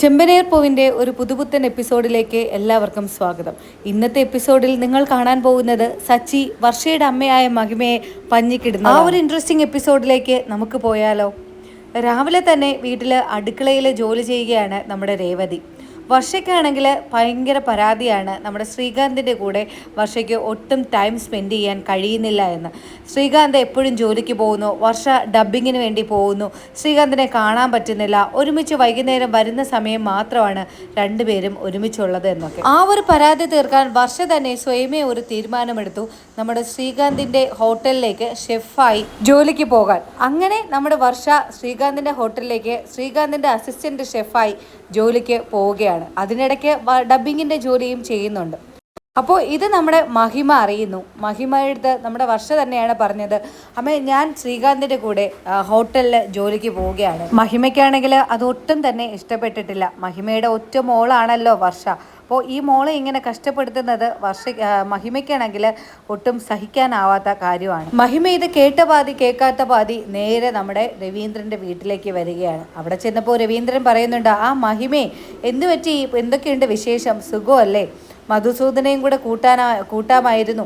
ചെമ്പനീർ പൂവിൻ്റെ ഒരു പുതുപുത്തൻ എപ്പിസോഡിലേക്ക് എല്ലാവർക്കും സ്വാഗതം. ഇന്നത്തെ എപ്പിസോഡിൽ നിങ്ങൾ കാണാൻ പോകുന്നത് സച്ചി വർഷയുടെ അമ്മയായ മഹിമയെ പഞ്ഞിക്കിടുന്നു. ആ ഒരു ഇൻട്രസ്റ്റിംഗ് എപ്പിസോഡിലേക്ക് നമുക്ക് പോയാലോ? രാവിലെ തന്നെ വീട്ടിൽ അടുക്കളയിൽ ജോലി ചെയ്യുകയാണ് നമ്മുടെ രേവതി. വർഷയ്ക്കാണെങ്കിൽ ഭയങ്കര പരാതിയാണ് നമ്മുടെ ശ്രീകാന്തിൻ്റെ കൂടെ വർഷയ്ക്ക് ഒട്ടും ടൈം സ്പെൻഡ് ചെയ്യാൻ കഴിയുന്നില്ല എന്ന്. ശ്രീകാന്ത് എപ്പോഴും ജോലിക്ക് പോകുന്നു, വർഷ ഡബ്ബിങ്ങിന് വേണ്ടി പോകുന്നു, ശ്രീകാന്തിനെ കാണാൻ പറ്റുന്നില്ല, ഒരുമിച്ച് വൈകുന്നേരം വരുന്ന സമയം മാത്രമാണ് രണ്ടുപേരും ഒരുമിച്ചുള്ളത് എന്നൊക്കെ. ആ ഒരു പരാതി തീർക്കാൻ വർഷ തന്നെ സ്വയമേ ഒരു തീരുമാനമെടുത്തു, നമ്മുടെ ശ്രീകാന്തിൻ്റെ ഹോട്ടലിലേക്ക് ഷെഫായി ജോലിക്ക് പോകാൻ. അങ്ങനെ നമ്മുടെ വർഷ ശ്രീകാന്തിൻ്റെ ഹോട്ടലിലേക്ക് ശ്രീകാന്തിൻ്റെ അസിസ്റ്റൻ്റ് ഷെഫായി ജോലിക്ക് പോവുകയാണ്. അതിനിടയ്ക്ക് ഡബ്ബിങ്ങിൻ്റെ ജോലിയും ചെയ്യുന്നുണ്ട്. അപ്പോൾ ഇത് നമ്മുടെ മഹിമ അറിയുന്നു. മഹിമയുടെ നമ്മുടെ വർഷ തന്നെയാണ് പറഞ്ഞത്, അമ്മേ ഞാൻ ശ്രീകാന്തിൻ്റെ കൂടെ ഹോട്ടലിൽ ജോലിക്ക് പോവുകയാണ്. മഹിമയ്ക്കാണെങ്കിൽ അതൊട്ടും തന്നെ ഇഷ്ടപ്പെട്ടിട്ടില്ല. മഹിമയുടെ ഒറ്റ മോളാണല്ലോ വർഷ. അപ്പോൾ ഈ മോളെ ഇങ്ങനെ കഷ്ടപ്പെടുത്തുന്നത് മഹിമയ്ക്കാണെങ്കിൽ ഒട്ടും സഹിക്കാനാവാത്ത കാര്യമാണ്. മഹിമ ഇത് കേട്ട പാതി കേൾക്കാത്ത പാതി നേരെ നമ്മുടെ രവീന്ദ്രൻ്റെ വീട്ടിലേക്ക് വരികയാണ്. അവിടെ ചെന്നപ്പോൾ രവീന്ദ്രൻ പറയുന്നുണ്ട്, ആ മഹിമേ എന്തു പറ്റി, എന്തൊക്കെയുണ്ട് വിശേഷം, സുഖമല്ലേ, മധുസൂദനെയും കൂടെ കൂട്ടാമായിരുന്നു,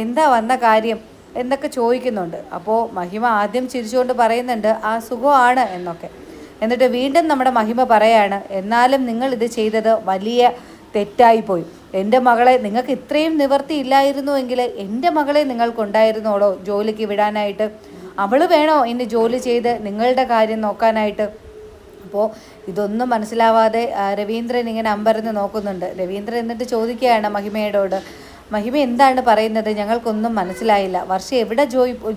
എന്താ വന്ന കാര്യം എന്നൊക്കെ ചോദിക്കുന്നുണ്ട്. അപ്പോൾ മഹിമ ആദ്യം ചിരിച്ചുകൊണ്ട് പറയുന്നുണ്ട്, ആ സുഖമാണ് എന്നൊക്കെ. എന്നിട്ട് വീണ്ടും നമ്മുടെ മഹിമ പറയാണ്, എന്നാലും നിങ്ങൾ ഇത് ചെയ്തത് വലിയ തെറ്റായിപ്പോയി. എൻ്റെ മകളെ നിങ്ങൾക്ക് ഇത്രയും നിവർത്തി ഇല്ലായിരുന്നുവെങ്കിൽ എൻ്റെ മകളെ നിങ്ങൾക്കുണ്ടായിരുന്നോളോ ജോലിക്ക് വിടാനായിട്ട്? അവൾ വേണോ ഇനി ജോലി ചെയ്ത് നിങ്ങളുടെ കാര്യം നോക്കാനായിട്ട്? അപ്പോൾ ഇതൊന്നും മനസ്സിലാവാതെ രവീന്ദ്രൻ ഇങ്ങനെ അമ്പരന്ന് നോക്കുന്നുണ്ട്. രവീന്ദ്രൻ എന്നിട്ട് ചോദിക്കുകയാണ് മഹിമയോട്, മഹിമ എന്താണ് പറയുന്നത്, ഞങ്ങൾക്കൊന്നും മനസ്സിലായില്ല, വർഷ എവിടെ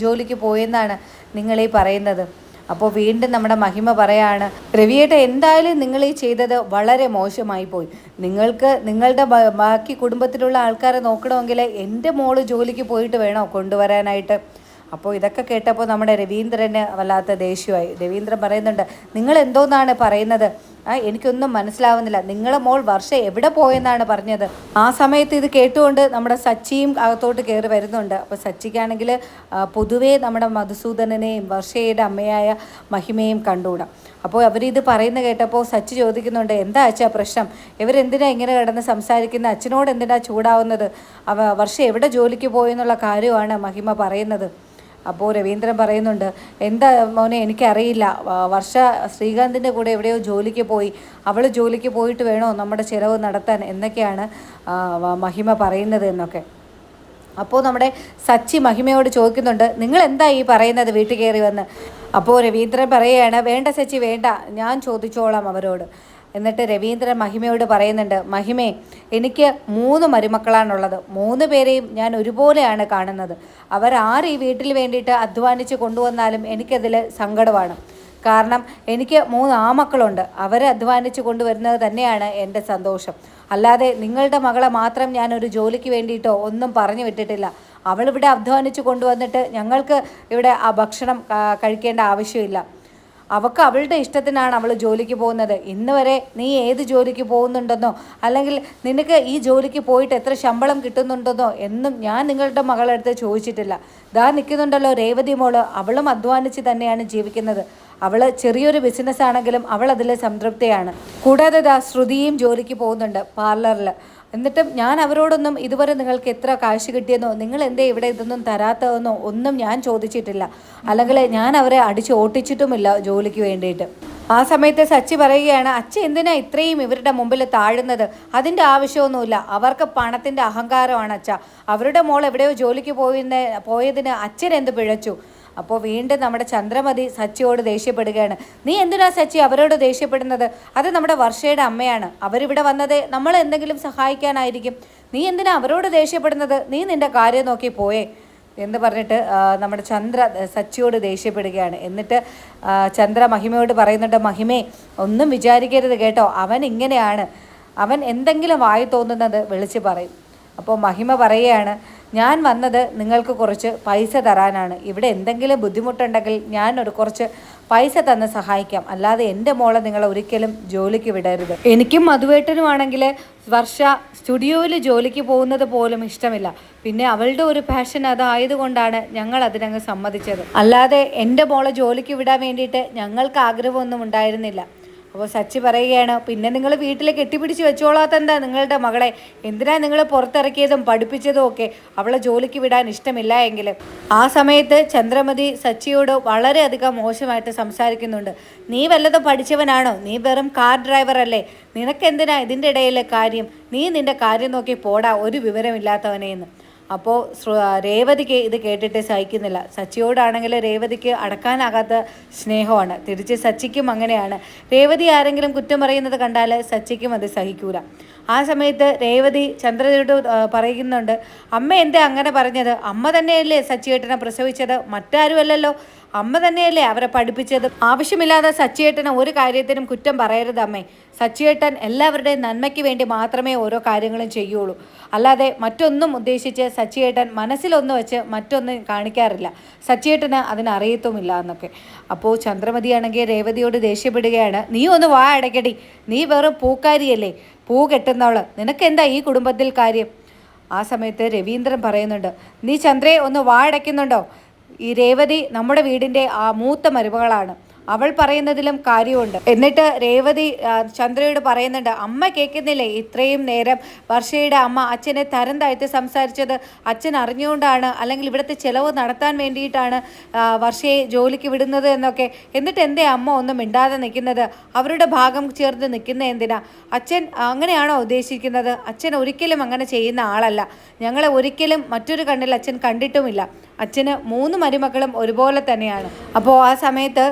ജോലിക്ക് പോയെന്നാണ് നിങ്ങളീ പറയുന്നത്? അപ്പോൾ വീണ്ടും നമ്മുടെ മഹിമ പറയാണ്, രവിയേട്ട എന്തായാലും നിങ്ങൾ ഈ ചെയ്തത് വളരെ മോശമായി പോയി. നിങ്ങൾക്ക് നിങ്ങളുടെ ബാക്കി കുടുംബത്തിലുള്ള ആൾക്കാരെ നോക്കണമെങ്കിൽ എൻ്റെ മോള് ജോലിക്ക് പോയിട്ട് വേണോ കൊണ്ടുവരാനായിട്ട്? അപ്പോൾ ഇതൊക്കെ കേട്ടപ്പോൾ നമ്മുടെ രവീന്ദ്രന് വല്ലാത്ത ദേഷ്യമായി. രവീന്ദ്രൻ പറയുന്നുണ്ട്, നിങ്ങൾ എന്തോന്നാണ് പറയുന്നത്, എനിക്കൊന്നും മനസ്സിലാവുന്നില്ല, നിങ്ങളെ മോൾ വർഷ എവിടെ പോയെന്നാണ് പറഞ്ഞത്? ആ സമയത്ത് ഇത് കേട്ടുകൊണ്ട് നമ്മുടെ സച്ചിയും അകത്തോട്ട് കയറി വരുന്നുണ്ട്. അപ്പോൾ സച്ചിക്കാണെങ്കിൽ പൊതുവേ നമ്മുടെ മധുസൂദനനെയും വർഷയുടെ അമ്മയായ മഹിമയും കണ്ടുകൂടാം. അപ്പോൾ അവരിത് പറയുന്ന കേട്ടപ്പോൾ സച്ചി ചോദിക്കുന്നുണ്ട്, എന്താ അച്ഛാ പ്രശ്നം, ഇവരെന്തിനാ ഇങ്ങനെ കിടന്ന് സംസാരിക്കുന്ന, അച്ഛനോട് എന്തിനാ ചൂടാവുന്നത്, വർഷ എവിടെ ജോലിക്ക് പോയെന്നുള്ള കാര്യമാണ് മഹിമ പറയുന്നത്. അപ്പോൾ രവീന്ദ്രൻ പറയുന്നുണ്ട്, എന്താ മോനെ എനിക്കറിയില്ല, വർഷ ശ്രീകാന്തിൻ്റെ കൂടെ എവിടെയോ ജോലിക്ക് പോയി, അവൾ ജോലിക്ക് പോയിട്ട് വേണോ നമ്മുടെ ചിലവ് നടത്താൻ എന്നൊക്കെയാണ് മഹിമ പറയുന്നത് എന്നൊക്കെ. അപ്പോൾ നമ്മുടെ സച്ചി മഹിമയോട് ചോദിക്കുന്നുണ്ട്, നിങ്ങൾ എന്താ ഈ പറയുന്നത് വീട്ടിൽ കയറി വന്ന്? അപ്പോൾ രവീന്ദ്രൻ പറയുകയാണ്, വേണ്ട സച്ചി വേണ്ട, ഞാൻ ചോദിച്ചോളാം അവരോട്. എന്നിട്ട് രവീന്ദ്രൻ മഹിമയോട് പറയുന്നുണ്ട്, മഹിമേ എനിക്ക് 3 മരുമക്കളാണുള്ളത്, 3 പേരെയും ഞാൻ ഒരുപോലെയാണ് കാണുന്നത്. അവരാര് ഈ വീട്ടിൽ വേണ്ടിയിട്ട് അധ്വാനിച്ച് കൊണ്ടുവന്നാലും എനിക്കതിൽ സങ്കടമാണ്. കാരണം എനിക്ക് 3 ആമക്കളുണ്ട്, അവരെ അധ്വാനിച്ച് കൊണ്ടുവരുന്നത് തന്നെയാണ് എൻ്റെ സന്തോഷം. അല്ലാതെ നിങ്ങളുടെ മകളെ മാത്രം ഞാനൊരു ജോലിക്ക് വേണ്ടിയിട്ടോ ഒന്നും പറഞ്ഞു വിട്ടിട്ടില്ല. അവളിവിടെ അധ്വാനിച്ച് കൊണ്ടുവന്നിട്ട് ഞങ്ങൾക്ക് ഇവിടെ ആ ഭക്ഷണം കഴിക്കേണ്ട ആവശ്യമില്ല. അവൾക്ക് അവളുടെ ഇഷ്ടത്തിനാണ് അവൾ ജോലിക്ക് പോകുന്നത്. ഇന്ന് വരെ നീ ഏത് ജോലിക്ക് പോകുന്നുണ്ടെന്നോ അല്ലെങ്കിൽ നിനക്ക് ഈ ജോലിക്ക് പോയിട്ട് എത്ര ശമ്പളം കിട്ടുന്നുണ്ടെന്നോ എന്നും ഞാൻ നിങ്ങളുടെ മകളടുത്ത് ചോദിച്ചിട്ടില്ല. ദാ നിൽക്കുന്നുണ്ടല്ലോ രേവതി മോള്, അവളും അധ്വാനിച്ച് തന്നെയാണ് ജീവിക്കുന്നത്. അവൾ ചെറിയൊരു ബിസിനസ് ആണെങ്കിലും അവൾ അതിൽ സംതൃപ്തിയാണ്. കൂടാതെ ദാ ശ്രുതിയും ജോലിക്ക് പോകുന്നുണ്ട് പാർലറിൽ. എന്നിട്ടും ഞാൻ അവരോടൊന്നും ഇതുവരെ നിങ്ങൾക്ക് എത്ര കാശ് കിട്ടിയെന്നോ നിങ്ങൾ എന്തേ ഇവിടെ ഇതൊന്നും തരാത്തതെന്നോ ഒന്നും ഞാൻ ചോദിച്ചിട്ടില്ല. അല്ലെങ്കിൽ ഞാൻ അവരെ അടിച്ച് ഓട്ടിച്ചിട്ടുമില്ല ജോലിക്ക് വേണ്ടിയിട്ട്. ആ സമയത്ത് സച്ചി പറയുകയാണ്, അച്ഛൻ എന്തിനാ ഇത്രയും ഇവരുടെ മുമ്പിൽ താഴുന്നത്? അതിൻ്റെ ആവശ്യമൊന്നുമില്ല, അവർക്ക് പണത്തിൻ്റെ അഹങ്കാരമാണ് അച്ഛ. അവരുടെ മോൾ എവിടെയോ ജോലിക്ക് പോയതിന് അച്ഛൻ എന്ത് പിഴച്ചു? അപ്പോൾ വീണ്ടും നമ്മുടെ ചന്ദ്രമതി സച്ചിയോട് ദേഷ്യപ്പെടുകയാണ്, നീ എന്തിനാ സച്ചി അവരോട് ദേഷ്യപ്പെടുന്നത്? അത് നമ്മുടെ വർഷയുടെ അമ്മയാണ്, അവരിവിടെ വന്നത് നമ്മൾ എന്തെങ്കിലും സഹായിക്കാനായിരിക്കും. നീ എന്തിനാ അവരോട് ദേഷ്യപ്പെടുന്നത്? നീ നിൻ്റെ കാര്യം നോക്കി പോയേ എന്ന് പറഞ്ഞിട്ട് നമ്മുടെ ചന്ദ്ര സച്ചിയോട് ദേഷ്യപ്പെടുകയാണ്. എന്നിട്ട് ചന്ദ്ര മഹിമയോട് പറയുന്നുണ്ട്, മഹിമേ ഒന്നും വിചാരിക്കരുത് കേട്ടോ, അവൻ ഇങ്ങനെയാണ്, അവൻ എന്തെങ്കിലും വായി തോന്നുന്നത് വിളിച്ച് പറയും. അപ്പോൾ മഹിമ പറയുകയാണ്, ഞാൻ വന്നത് നിങ്ങൾക്ക് കുറച്ച് പൈസ തരാനാണ്. ഇവിടെ എന്തെങ്കിലും ബുദ്ധിമുട്ടുണ്ടെങ്കിൽ ഞാൻ കുറച്ച് പൈസ തന്ന് സഹായിക്കാം, അല്ലാതെ എൻ്റെ മോളെ നിങ്ങൾ ഒരിക്കലും ജോലിക്ക് വിടരുത്. എനിക്കും മധുവേട്ടനുമാണെങ്കിൽ വർഷ സ്റ്റുഡിയോയിൽ ജോലിക്ക് പോകുന്നത് പോലും ഇഷ്ടമില്ല. പിന്നെ അവളുടെ ഒരു പാഷൻ അതായതുകൊണ്ടാണ് ഞങ്ങൾ അതിനങ്ങ് സമ്മതിച്ചത്. അല്ലാതെ എൻ്റെ മോളെ ജോലിക്ക് വിടാൻ വേണ്ടിയിട്ട് ഞങ്ങൾക്ക് ആഗ്രഹമൊന്നും ഉണ്ടായിരുന്നില്ല. അപ്പോൾ സച്ചി പറയുകയാണ്, പിന്നെ നിങ്ങൾ വീട്ടിൽ കെട്ടിപ്പിടിച്ച് വെച്ചോളാത്തെന്താ നിങ്ങളുടെ മകളെ? എന്തിനാ നിങ്ങൾ പുറത്തിറക്കിയതും പഠിപ്പിച്ചതും ഒക്കെ? അവളെ ജോലിക്ക് വിടാൻ ഇഷ്ടമില്ല എങ്കിലും. ആ സമയത്ത് ചന്ദ്രമതി സച്ചിയോട് വളരെയധികം മോശമായിട്ട് സംസാരിക്കുന്നുണ്ട്. നീ വല്ലതും പഠിച്ചവനാണോ? നീ വെറും കാർ ഡ്രൈവർ അല്ലേ? നിനക്കെന്തിനാ ഇതിൻ്റെ ഇടയിൽ കാര്യം? നീ നിൻ്റെ കാര്യം നോക്കി പോടാ, ഒരു വിവരമില്ലാത്തവനെന്ന്. അപ്പോൾ രേവതിക്ക് ഇത് കേട്ടിട്ട് സഹിക്കുന്നില്ല. സച്ചിയോടാണെങ്കിൽ രേവതിക്ക് അടക്കാനാകാത്ത സ്നേഹമാണ്. തിരിച്ച് സച്ചിക്കും അങ്ങനെയാണ്. രേവതി ആരെങ്കിലും കുറ്റം പറയുന്നത് കണ്ടാൽ സച്ചിക്കും അത് സഹിക്കൂല. ആ സമയത്ത് രേവതി ചന്ദ്രയോട് പറയുന്നുണ്ട്, അമ്മ എന്താ അങ്ങനെ പറഞ്ഞത്? അമ്മ തന്നെയല്ലേ സച്ചിയേട്ടനെ പ്രസവിച്ചത്, മറ്റാരുമല്ലല്ലോ. അമ്മ തന്നെയല്ലേ അവരെ പഠിപ്പിച്ചത്. ആവശ്യമില്ലാതെ സച്ചിയേട്ടനെ ഒരു കാര്യത്തിനും കുറ്റം പറയരുത് അമ്മേ. സച്ചിയേട്ടൻ എല്ലാവരുടെയും നന്മയ്ക്ക് വേണ്ടി മാത്രമേ ഓരോ കാര്യങ്ങളും ചെയ്യുള്ളൂ. അല്ലാതെ മറ്റൊന്നും ഉദ്ദേശിച്ച് സച്ചിയേട്ടൻ മനസ്സിലൊന്ന് വെച്ച് മറ്റൊന്നും കാണിക്കാറില്ല. സച്ചിയേട്ടന് അതിനറിയത്തുമില്ല എന്നൊക്കെ. അപ്പോൾ ചന്ദ്രമതിയാണെങ്കിൽ രേവതിയോട് ദേഷ്യപ്പെടുകയാണ്. നീ ഒന്ന് വാ അടയ്ക്കടി, നീ വെറും പൂക്കാരിയല്ലേ, പൂ കെട്ടുന്നവള്, നിനക്കെന്താ ഈ കുടുംബത്തിൽ കാര്യം? ആ സമയത്ത് രവീന്ദ്രൻ പറയുന്നുണ്ട്, നീ ചന്ദ്രയെ ഒന്ന് വാ അടയ്ക്കുന്നുണ്ടോ? ഈ രേവതി നമ്മുടെ വീടിൻ്റെ ആ മൂത്ത മരുമകളാണ്, അവൾ പറയുന്നതിലും കാര്യമുണ്ട്. എന്നിട്ട് രേവതി ചന്ദ്രയോട് പറയുന്നുണ്ട്, അമ്മ കേൾക്കുന്നില്ലേ ഇത്രയും നേരം വർഷയുടെ അമ്മ അച്ഛനെ തരം താഴ്ത്തി സംസാരിച്ചത്? അച്ഛൻ അറിഞ്ഞുകൊണ്ടാണ്, അല്ലെങ്കിൽ ഇവിടുത്തെ ചിലവ് നടത്താൻ വേണ്ടിയിട്ടാണ് വർഷയെ ജോലിക്ക് വിടുന്നത് എന്നൊക്കെ. എന്നിട്ട് എന്തേ അമ്മ ഒന്നും മിണ്ടാതെ നിൽക്കുന്നത്? അവരുടെ ഭാഗം ചേർന്ന് നിൽക്കുന്ന എന്തിനാ? അച്ഛൻ അങ്ങനെയാണോ ഉദ്ദേശിക്കുന്നത്? അച്ഛൻ ഒരിക്കലും അങ്ങനെ ചെയ്യുന്ന ആളല്ല. ഞങ്ങളെ ഒരിക്കലും മറ്റൊരു കണ്ണിൽ അച്ഛൻ കണ്ടിട്ടുമില്ല. അച്ഛന് 3 മരുമക്കളും ഒരുപോലെ തന്നെയാണ്. അപ്പോൾ ആ സമയത്ത്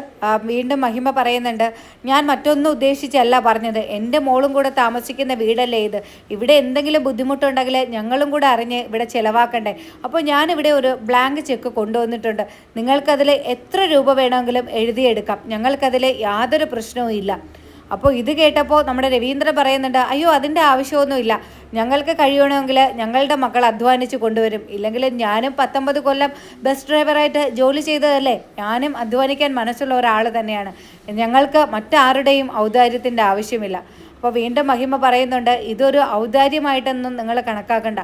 വീണ്ടും മഹിമ പറയുന്നുണ്ട്, ഞാൻ മറ്റൊന്നും ഉദ്ദേശിച്ചല്ല പറഞ്ഞത്. എൻ്റെ മോളും കൂടെ താമസിക്കുന്ന വീടല്ലേ ഇത്. ഇവിടെ എന്തെങ്കിലും ബുദ്ധിമുട്ടുണ്ടെങ്കിൽ ഞങ്ങളും കൂടെ അറിഞ്ഞ് ഇവിടെ ചിലവാക്കണ്ടേ? അപ്പോൾ ഞാനിവിടെ ഒരു ബ്ലാങ്ക് ചെക്ക് കൊണ്ടുവന്നിട്ടുണ്ട്. നിങ്ങൾക്കതിൽ എത്ര രൂപ വേണമെങ്കിലും എഴുതിയെടുക്കാം. ഞങ്ങൾക്കതിൽ യാതൊരു പ്രശ്നവും ഇല്ല. അപ്പോൾ ഇത് കേട്ടപ്പോൾ നമ്മുടെ രവീന്ദ്രൻ പറയുന്നുണ്ട്, അയ്യോ അതിൻ്റെ ആവശ്യമൊന്നുമില്ല. ഞങ്ങൾക്ക് കഴിയണമെങ്കിൽ ഞങ്ങളുടെ മക്കൾ അധ്വാനിച്ച് കൊണ്ടുവരും. ഇല്ലെങ്കിൽ ഞാനും 19 കൊല്ലം ബസ് ഡ്രൈവറായിട്ട് ജോലി ചെയ്തതല്ലേ. ഞാനും അധ്വാനിക്കാൻ മനസ്സുള്ള ഒരാൾ തന്നെയാണ്. ഞങ്ങൾക്ക് മറ്റാരുടെയും ഔദാര്യത്തിൻ്റെ ആവശ്യമില്ല. അപ്പോൾ വീണ്ടും മഹിമ പറയുന്നുണ്ട്, ഇതൊരു ഔദാര്യമായിട്ടൊന്നും നിങ്ങൾ കണക്കാക്കണ്ട.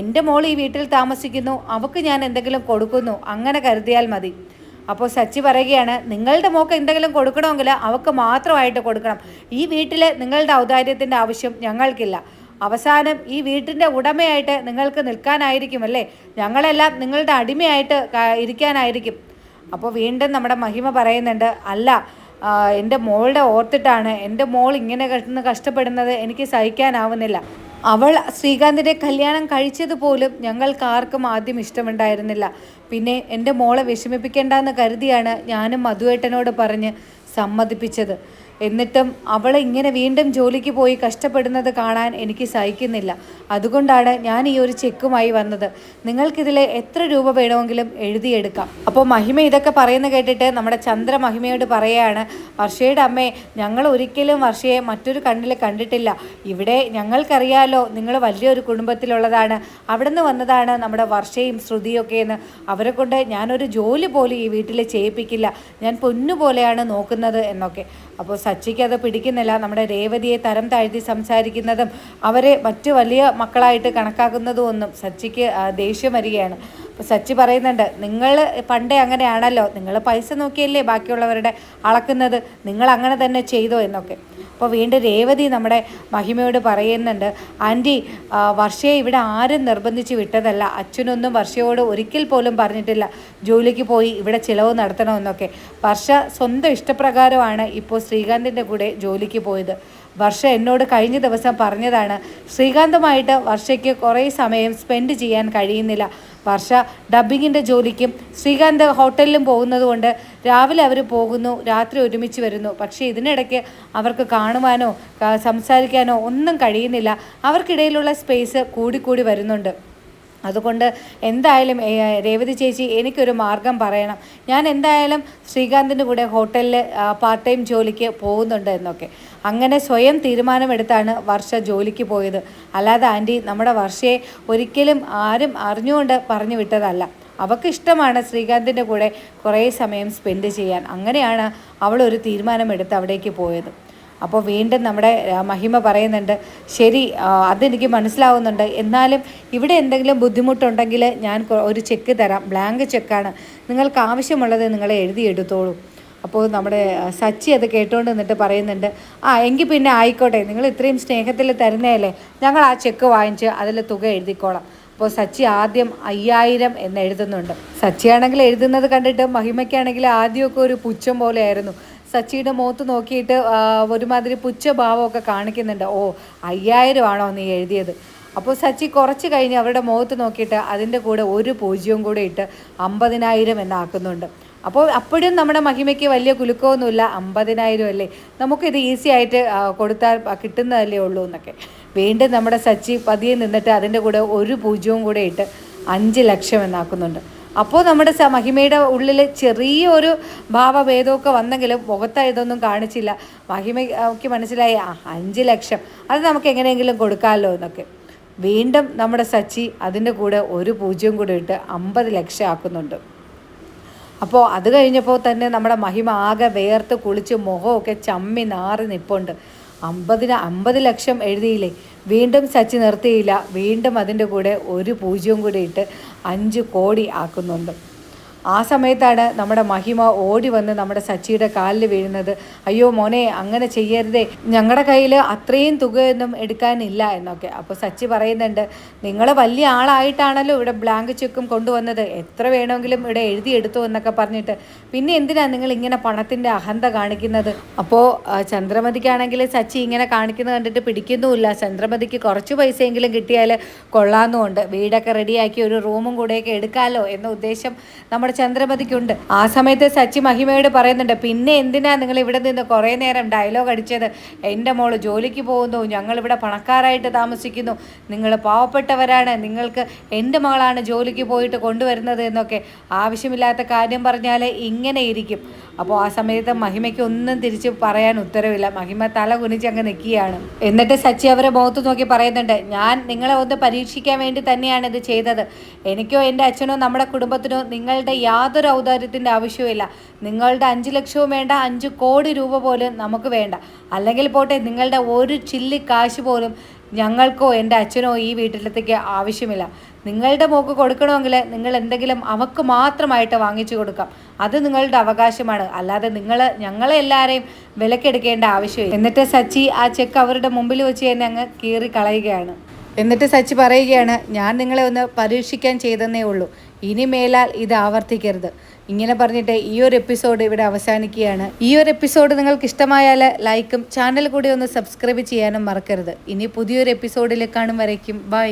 എൻ്റെ മോൾ ഈ വീട്ടിൽ താമസിക്കുന്നു, അവൾക്ക് ഞാൻ എന്തെങ്കിലും കൊടുക്കുന്നു, അങ്ങനെ കരുതിയാൽ മതി. അപ്പോൾ സച്ചി പറയുകയാണ്, നിങ്ങളുടെ മോക്ക് എന്തെങ്കിലും കൊടുക്കണമെങ്കിൽ അവൾക്ക് മാത്രമായിട്ട് കൊടുക്കണം. ഈ വീട്ടിൽ നിങ്ങളുടെ ഔദാര്യത്തിൻ്റെ ആവശ്യം ഞങ്ങൾക്കില്ല. അവസാനം ഈ വീട്ടിൻ്റെ ഉടമയായിട്ട് നിങ്ങൾക്ക് നിൽക്കാനായിരിക്കുമല്ലേ, ഞങ്ങളെല്ലാം നിങ്ങളുടെ അടിമയായിട്ട് ഇരിക്കാനായിരിക്കും. അപ്പോൾ വീണ്ടും നമ്മുടെ മഹിമ പറയുന്നുണ്ട്, അല്ല എൻ്റെ മോളുടെ ഓർത്തിട്ടാണ്. എൻ്റെ മോൾ ഇങ്ങനെ കഷ്ടപ്പെടുന്നത് എനിക്ക് സഹിക്കാനാവുന്നില്ല. അവൾ ശ്രീകാന്തിൻ്റെ കല്യാണം കഴിച്ചതുപോലും ഞങ്ങൾക്ക് ആർക്കും ആദ്യം ഇഷ്ടമുണ്ടായിരുന്നില്ല. പിന്നെ എൻ്റെ മോളെ വിഷമിപ്പിക്കേണ്ടെന്ന് കരുതിയാണ് ഞാനും മധുവേട്ടനോട് പറഞ്ഞ് സമ്മതിപ്പിച്ചത്. എന്നിട്ടും അവൾ ഇങ്ങനെ വീണ്ടും ജോലിക്ക് പോയി കഷ്ടപ്പെടുന്നത് കാണാൻ എനിക്ക് സഹിക്കുന്നില്ല. അതുകൊണ്ടാണ് ഞാൻ ഈ ഒരു ചെക്കുമായി വന്നത്. നിങ്ങൾക്കിതിൽ എത്ര രൂപ വേണമെങ്കിലും എഴുതിയെടുക്കാം. അപ്പോൾ മഹിമ ഇതൊക്കെ പറയുന്ന കേട്ടിട്ട് നമ്മുടെ ചന്ദ്ര മഹിമയോട് പറയുകയാണ്, വർഷയുടെ അമ്മേ, ഞങ്ങൾ ഒരിക്കലും വർഷയെ മറ്റൊരു കണ്ണിൽ കണ്ടിട്ടില്ല. ഇവിടെ ഞങ്ങൾക്കറിയാലോ നിങ്ങൾ വലിയൊരു കുടുംബത്തിലുള്ളതാണ്, അവിടെ നിന്ന് വന്നതാണ് നമ്മുടെ വർഷയും ശ്രുതിയൊക്കെ എന്ന്. അവരെ കൊണ്ട് ഞാനൊരു ജോലി പോലും ഈ വീട്ടിൽ ചെയ്യിപ്പിക്കില്ല. ഞാൻ പൊന്നുപോലെയാണ് നോക്കുന്നത് എന്നൊക്കെ. അപ്പോൾ സച്ചിക്ക് അത് പിടിക്കുന്നില്ല. നമ്മുടെ രേവതിയെ തരം താഴ്ത്തി സംസാരിക്കുന്നതും അവരെ മറ്റു വലിയ മക്കളായിട്ട് കണക്കാക്കുന്നതും ഒന്നും സച്ചിക്ക് ദേഷ്യം വരികയാണ്. അപ്പോൾ സച്ചി പറയുന്നുണ്ട്, നിങ്ങൾ പണ്ടേ അങ്ങനെയാണല്ലോ, നിങ്ങൾ പൈസ നോക്കിയല്ലേ ബാക്കിയുള്ളവരുടെ അളക്കുന്നത്, നിങ്ങൾ അങ്ങനെ തന്നെ ചെയ്തോ എന്നൊക്കെ. അപ്പോൾ വീണ്ടും രേവതി നമ്മുടെ മഹിമയോട് പറയുന്നുണ്ട്, ആൻറ്റി, വർഷയെ ഇവിടെ ആരും നിർബന്ധിച്ച് വിട്ടതല്ല. അച്ഛനൊന്നും വർഷയോട് ഒരിക്കൽ പോലും പറഞ്ഞിട്ടില്ല ജോലിക്ക് പോയി ഇവിടെ ചിലവ് നടത്തണമെന്നൊക്കെ. വർഷ സ്വന്തം ഇഷ്ടപ്രകാരമാണ് ഇപ്പോൾ ശ്രീകാന്തിൻ്റെ കൂടെ ജോലിക്ക് പോയത്. വർഷ എന്നോട് കഴിഞ്ഞ ദിവസം പറഞ്ഞതാണ്, ശ്രീകാന്തുമായിട്ട് വർഷയ്ക്ക് കുറേ സമയം സ്പെൻഡ് ചെയ്യാൻ കഴിയുന്നില്ല. വർഷ ഡബ്ബിങ്ങിൻ്റെ ജോലിക്കും ശ്രീകാന്ത് ഹോട്ടലിലും പോകുന്നത് കൊണ്ട് രാവിലെ അവർ പോകുന്നു, രാത്രി ഒരുമിച്ച് വരുന്നു. പക്ഷേ ഇതിനിടയ്ക്ക് അവർക്ക് കാണുവാനോ സംസാരിക്കാനോ ഒന്നും കഴിയുന്നില്ല. അവർക്കിടയിലുള്ള സ്പേസ് കൂടിക്കൂടി വരുന്നുണ്ട്. അതുകൊണ്ട് എന്തായാലും രേവതി ചേച്ചി എനിക്കൊരു മാർഗം പറയണം. ഞാൻ എന്തായാലും ശ്രീകാന്തിൻ്റെ കൂടെ ഹോട്ടലിൽ പാർട്ട് ടൈം ജോലിക്ക് പോകുന്നുണ്ട് എന്നൊക്കെ. അങ്ങനെ സ്വയം തീരുമാനമെടുത്താണ് വർഷ ജോലിക്ക് പോയത്. അല്ലാതെ ആൻറ്റി, നമ്മുടെ വർഷയെ ഒരിക്കലും ആരും അറിഞ്ഞുകൊണ്ട് പറഞ്ഞു വിട്ടതല്ല. അവൾക്ക് ഇഷ്ടമാണ് ശ്രീകാന്തിൻ്റെ കൂടെ കുറേ സമയം സ്പെൻഡ് ചെയ്യാൻ. അങ്ങനെയാണ് അവളൊരു തീരുമാനമെടുത്ത് അവിടേക്ക് പോയത്. അപ്പോൾ വീണ്ടും നമ്മുടെ മഹിമ പറയുന്നുണ്ട്, ശരി, അതെനിക്ക് മനസ്സിലാവുന്നുണ്ട്. എന്നാലും ഇവിടെ എന്തെങ്കിലും ബുദ്ധിമുട്ടുണ്ടെങ്കിൽ ഞാൻ ഒരു ചെക്ക് തരാം, ബ്ലാങ്ക് ചെക്കാണ്. നിങ്ങൾക്ക് ആവശ്യമുള്ളത് നിങ്ങൾ എഴുതിയെടുത്തോളൂ. അപ്പോൾ നമ്മുടെ സച്ചി അത് കേട്ടുകൊണ്ട് നിന്നിട്ട് പറയുന്നുണ്ട്, എങ്കിൽ പിന്നെ ആയിക്കോട്ടെ, നിങ്ങൾ ഇത്രയും സ്നേഹത്തിൽ തരുന്നതല്ലേ, ഞങ്ങൾ ആ ചെക്ക് വാങ്ങിച്ച് അതിൽ തുക എഴുതിക്കോളാം. അപ്പോൾ സച്ചി ആദ്യം 5000 എന്ന് എഴുതുന്നുണ്ട്. സച്ചിയാണെങ്കിൽ എഴുതുന്നത് കണ്ടിട്ട് മഹിമയ്ക്കാണെങ്കിൽ ആദ്യമൊക്കെ ഒരു പുച്ഛം പോലെയായിരുന്നു. സച്ചിയുടെ മുഖത്ത് നോക്കിയിട്ട് ഒരുമാതിരി പുച്ഛഭാവമൊക്കെ കാണിക്കുന്നുണ്ട്. 5000 ആണോ നീ എഴുതിയത്? അപ്പോൾ സച്ചി കുറച്ച് കഴിഞ്ഞ് അവരുടെ മുഖത്ത് നോക്കിയിട്ട് അതിൻ്റെ കൂടെ ഒരു 0 കൂടെ ഇട്ട് 50000 എന്നാക്കുന്നുണ്ട്. അപ്പോൾ അപ്പോഴും നമ്മുടെ മഹിമയ്ക്ക് വലിയ കുലുക്കമൊന്നുമില്ല. 50000 അല്ലേ, നമുക്കിത് ഈസി ആയിട്ട് കൊടുത്താൽ കിട്ടുന്നതല്ലേ ഉള്ളൂ എന്നൊക്കെ. വീണ്ടും നമ്മുടെ സച്ചി പതിയെ നിന്നിട്ട് അതിൻ്റെ കൂടെ ഒരു 0 കൂടെ ഇട്ട് 5 ലക്ഷം എന്നാക്കുന്നുണ്ട്. അപ്പോൾ നമ്മുടെ മഹിമയുടെ ഉള്ളിൽ ചെറിയൊരു ഭാവഭേദമൊക്കെ വന്നെങ്കിലും മുഖത്ത് ഇതൊന്നും കാണിച്ചില്ല. മഹിമയ്ക്ക് മനസ്സിലായി 5 ലക്ഷം അത് നമുക്ക് എങ്ങനെയെങ്കിലും കൊടുക്കാമല്ലോ എന്നൊക്കെ. വീണ്ടും നമ്മുടെ സച്ചി അതിൻ്റെ കൂടെ ഒരു 0 കൂടെ ഇട്ട് 50 ലക്ഷം ആക്കുന്നുണ്ട്. അപ്പോൾ അത് കഴിഞ്ഞപ്പോൾ തന്നെ നമ്മുടെ മഹിമ ആകെ വേർത്ത് കുളിച്ച് മുഖമൊക്കെ ചമ്മി നാറി നിൽപ്പുണ്ട്. 50 ലക്ഷം എഴുതിയില്ലേ. വീണ്ടും സച്ചി നിർത്തിയില്ല. വീണ്ടും അതിൻ്റെ കൂടെ ഒരു 0 കൂടി ഇട്ട് 5 കോടി ആക്കുന്നുണ്ട്. ആ സമയത്താണ് നമ്മുടെ മഹിമ ഓടി വന്ന് നമ്മുടെ സച്ചിയുടെ കാലിൽ വീഴുന്നത്. അയ്യോ മോനെ, അങ്ങനെ ചെയ്യരുതേ, ഞങ്ങളുടെ കയ്യിൽ അത്രയും തുകയൊന്നും എടുക്കാനില്ല എന്നൊക്കെ. അപ്പോൾ സച്ചി പറയുന്നുണ്ട്, നിങ്ങൾ വലിയ ആളായിട്ടാണല്ലോ ഇവിടെ ബ്ലാങ്ക് ചെക്കും കൊണ്ടുവന്നത്, എത്ര വേണമെങ്കിലും ഇവിടെ എഴുതിയെടുത്തു എന്നൊക്കെ പറഞ്ഞിട്ട് പിന്നെ എന്തിനാണ് നിങ്ങൾ ഇങ്ങനെ പണത്തിൻ്റെ അഹന്ത കാണിക്കുന്നത്? അപ്പോൾ ചന്ദ്രമതിക്കാണെങ്കിൽ സച്ചി ഇങ്ങനെ കാണിക്കുന്നത് കണ്ടിട്ട് പിടിക്കുന്നുമില്ല. ചന്ദ്രമതിക്ക് കുറച്ച് പൈസയെങ്കിലും കിട്ടിയാൽ കൊള്ളാമെന്നുണ്ട്. വീടൊക്കെ റെഡിയാക്കി ഒരു റൂമും കൂടെയൊക്കെ എടുക്കാമല്ലോ എന്ന ഉദ്ദേശം നമ്മുടെ ചന്ദ്രമതിക്കുണ്ട്. ആ സമയത്ത് സച്ചി മഹിമയോട് പറയുന്നുണ്ട്, പിന്നെ എന്തിനാ നിങ്ങൾ ഇവിടെ നിന്ന് കുറേ നേരം ഡയലോഗ് അടിച്ചത്? എൻ്റെ മോള് ജോലിക്ക് പോകുന്നു, ഞങ്ങളിവിടെ പണക്കാരായിട്ട് താമസിക്കുന്നു, നിങ്ങൾ പാവപ്പെട്ടവരാണ്, നിങ്ങൾക്ക് എൻ്റെ മകളാണ് ജോലിക്ക് പോയിട്ട് കൊണ്ടുവരുന്നത് എന്നൊക്കെ ആവശ്യമില്ലാത്ത കാര്യം പറഞ്ഞാൽ ഇങ്ങനെ ഇരിക്കും. അപ്പോൾ ആ സമയത്ത് മഹിമയ്ക്ക് ഒന്നും തിരിച്ച് പറയാൻ ഉത്തരവില്ല. മഹിമ തല കുനിച്ച് അങ്ങ് നിൽക്കുകയാണ്. എന്നിട്ട് സച്ചി അവരെ മുഖത്ത് നോക്കി പറയുന്നുണ്ട്, ഞാൻ നിങ്ങളെ ഒന്ന് പരീക്ഷിക്കാൻ വേണ്ടി തന്നെയാണ് ഇത് ചെയ്തത്. എനിക്കോ എൻ്റെ അച്ഛനോ നമ്മുടെ കുടുംബത്തിനോ നിങ്ങളുടെ യാതൊരു ഔദാര്യത്തിൻ്റെ ആവശ്യമില്ല. നിങ്ങളുടെ 5 ലക്ഷവും വേണ്ട, 5 കോടി രൂപ പോലും നമുക്ക് വേണ്ട. അല്ലെങ്കിൽ പോട്ടെ, നിങ്ങളുടെ ഒരു ചില്ലി കാശ് പോലും ഞങ്ങൾക്കോ എൻ്റെ അച്ഛനോ ഈ വീട്ടിലത്തേക്ക് ആവശ്യമില്ല. നിങ്ങളുടെ മോക്ക് കൊടുക്കണമെങ്കിൽ നിങ്ങൾ എന്തെങ്കിലും അവർക്ക് മാത്രമായിട്ട് വാങ്ങിച്ചു കൊടുക്കാം. അത് നിങ്ങളുടെ അവകാശമാണ്. അല്ലാതെ ഞങ്ങളെ എല്ലാവരെയും വിലക്കെടുക്കേണ്ട ആവശ്യമില്ല. എന്നിട്ട് സച്ചി ആ ചെക്ക് അവരുടെ മുമ്പിൽ വെച്ച് തന്നെ അങ്ങ് കീറി കളയുകയാണ്. എന്നിട്ട് സച്ചി പറയുകയാണ്, ഞാൻ നിങ്ങളെ ഒന്ന് പരീക്ഷിക്കാൻ ചെയ്തെന്നേ ഉള്ളൂ, ഇനി മേലാൽ ഇത് ആവർത്തിക്കരുത്. ഇങ്ങനെ പറഞ്ഞിട്ട് ഈ ഒരു എപ്പിസോഡ് ഇവിടെ അവസാനിക്കുകയാണ്. ഈ ഒരു എപ്പിസോഡ് നിങ്ങൾക്ക് ഇഷ്ടമായാൽ ലൈക്കും ചാനൽ കൂടി ഒന്ന് സബ്സ്ക്രൈബ് ചെയ്യാനും മറക്കരുത്. ഇനി പുതിയൊരു എപ്പിസോഡിൽ കാണും വരയ്ക്കും ബൈ.